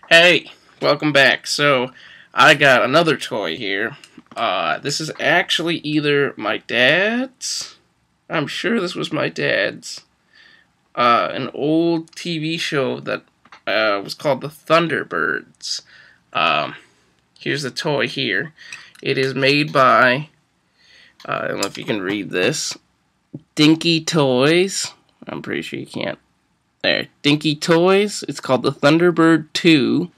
Hey, welcome back. So, I got another toy here. This is actually either my dad's. I'm sure this was my dad's. An old TV show that was called the Thunderbirds. Um, Here's the toy here. It is made by, I don't know if you can read this, DINKY Toys. I'm pretty sure you can't. There, DINKY Toys. It's called the Thunderbird 2.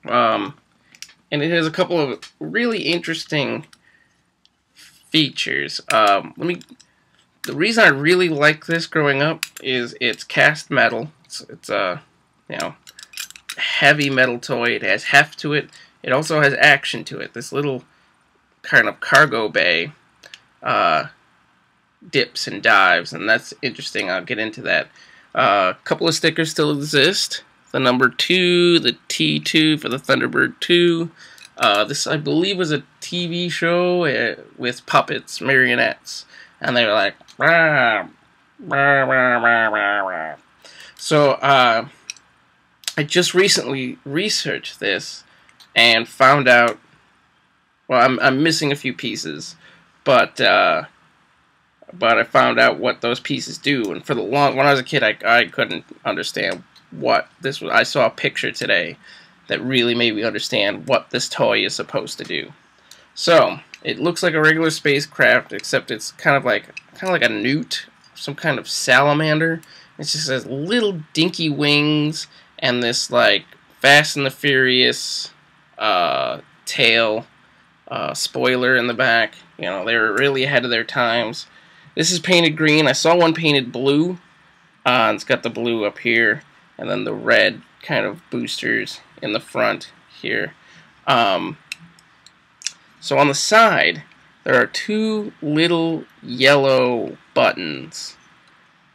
And it has a couple of really interesting features. The reason I really like this growing up is it's cast metal. It's a heavy metal toy. It has heft to it. It also has action to it. This little kind of cargo bay dips and dives, and that's interesting. I'll get into that. A couple of stickers still exist. The number 2, the T2 for the Thunderbird 2. This, I believe, was a TV show with puppets, marionettes, and they were like, rah, rah, rah, rah, rah, rah. So, I just recently researched this and found out, well, I'm missing a few pieces, but I found out what those pieces do, and for when I was a kid, I couldn't understand what this was. I saw a picture today that really made me understand what this toy is supposed to do. So, it looks like a regular spacecraft, except it's kind of like a newt, some kind of salamander. It just has little dinky wings and this like Fast and the Furious tail spoiler in the back. You know, they were really ahead of their times. This is painted green. I saw one painted blue. It's got the blue up here, and then the red kind of boosters in the front here. So on the side, there are 2 little yellow buttons.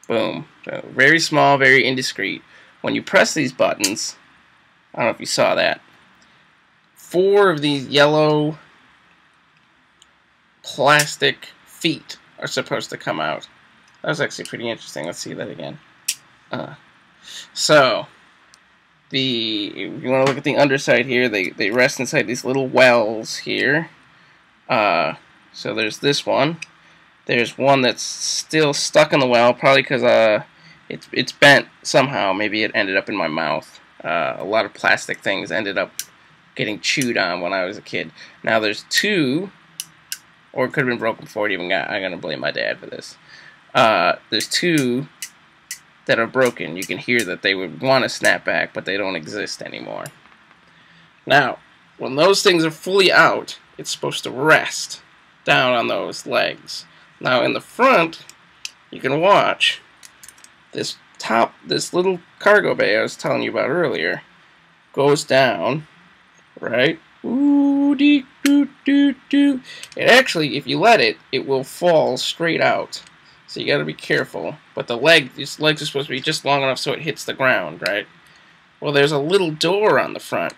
Boom. Very small, very indiscreet. When you press these buttons, I don't know if you saw that, 4 of these yellow plastic feet are supposed to come out. That was actually pretty interesting. Let's see that again. So, if you want to look at the underside here, they rest inside these little wells here. So there's this one. There's one that's still stuck in the well, probably because it's bent somehow. Maybe it ended up in my mouth. A lot of plastic things ended up getting chewed on when I was a kid. Now there's 2, or it could have been broken before it even got. I'm gonna blame my dad for this. There's 2 that are broken. You can hear that they would want to snap back, but they don't exist anymore. Now, when those things are fully out, it's supposed to rest down on those legs. Now, in the front, you can watch this little cargo bay I was telling you about earlier goes down, right? Ooh, dee, doo, doo, doo. It actually, if you let it, it will fall straight out. So you got to be careful. But these legs are supposed to be just long enough so it hits the ground, right? Well, there's a little door on the front,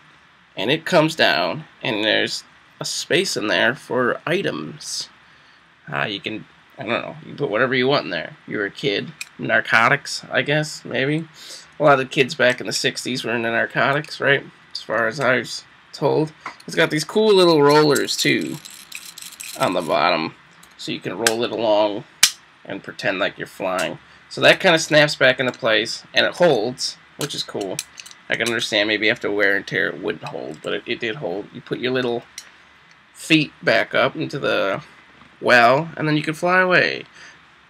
and it comes down, and there's a space in there for items. You can, I don't know, you can put whatever you want in there. You were a kid. Narcotics, I guess, maybe. A lot of the kids back in the 60s were into narcotics, right? As far as I was told. It's got these cool little rollers, too, on the bottom. So you can roll it along and pretend like you're flying. So that kind of snaps back into place, and it holds, which is cool. I can understand maybe after wear and tear it wouldn't hold, but it did hold. You put your little feet back up into the well, and then you can fly away.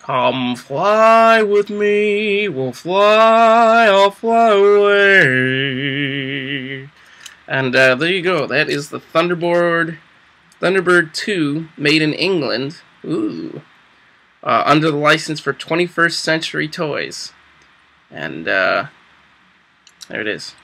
Come fly with me, we'll fly, I'll fly away. And there you go. That is the Thunderbird 2, made in England. Ooh. Under the license for 21st Century Toys. And there it is.